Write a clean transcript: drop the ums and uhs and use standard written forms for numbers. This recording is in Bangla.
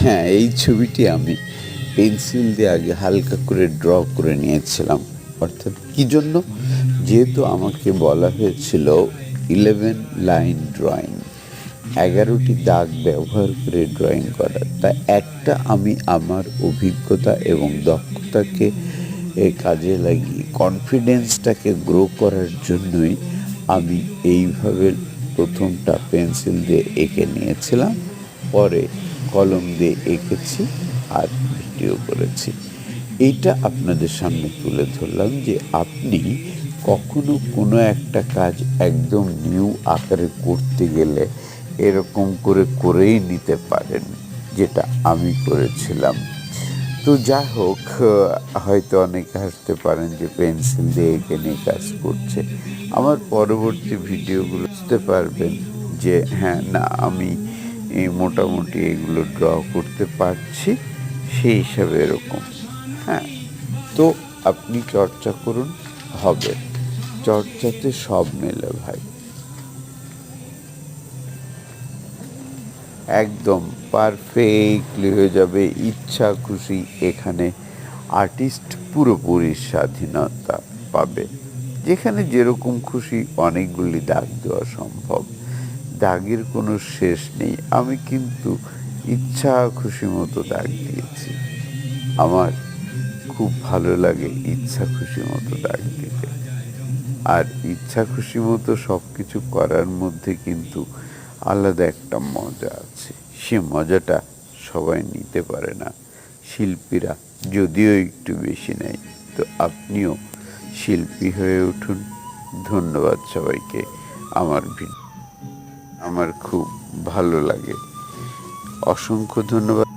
হ্যাঁ, এই ছবিটি আমি পেন্সিল দিয়ে আগে হালকা করে ড্র করে নিয়েছিলাম। অর্থাৎ কী জন্য? যেহেতু আমাকে বলা হয়েছিল 11 লাইন ড্রয়িং, 11টি দাগ ব্যবহার করে ড্রয়িং করার। তা একটা আমি আমার অভিজ্ঞতা এবং দক্ষতাকে কাজে লাগিয়ে কনফিডেন্সটাকে গ্রো করার জন্যই আমি এইভাবে প্রথমটা পেন্সিল দিয়ে এঁকে নিয়েছিলাম, পরে কলম দিয়ে এঁকেছি আর ভিডিও করেছি। এইটা আপনাদের সামনে তুলে ধরলাম যে আপনি কখনো কোনো একটা কাজ একদম নিউ আকারে করতে গেলে এরকম করে করেই নিতে পারেন, যেটা আমি করেছিলাম। তো যা হোক, হয়তো অনেকে হাসতে পারেন যে পেন্সিল দিয়ে এঁকে নিয়ে কাজ করছে। আমার পরবর্তী ভিডিওগুলো বুঝতে পারবেন যে হ্যাঁ, না, আমি মোটামুটি এগুলো ড্র করতে পারছি, সেই হিসাবে এরকম। হ্যাঁ, তো আপনি চর্চা করুন, হবে। চর্চাতে সব মেলে ভাই, একদম পারফেক্টলি হয়ে যাবে। ইচ্ছা খুশি এখানে আর্টিস্ট পুরোপুরি স্বাধীনতা পাবে। যেখানে যেরকম খুশি অনেকগুলি দাগ দেওয়া সম্ভব, দাগের কোনো শেষ নেই। আমি কিন্তু ইচ্ছা খুশি মতো দাগ দিয়েছি। আমার খুব ভালো লাগে ইচ্ছা খুশি মতো দাগ দিতে। আর ইচ্ছা খুশি মতো সব কিছু করার মধ্যে কিন্তু আলাদা একটা মজা আছে। সে মজাটা সবাই নিতে পারে না, শিল্পীরা যদিও একটু বেশি নেয়। তো আপনিও শিল্পী হয়ে উঠুন। ধন্যবাদ সবাইকে। আমার খুব ভালো লাগে। অসংখ্য ধন্যবাদ।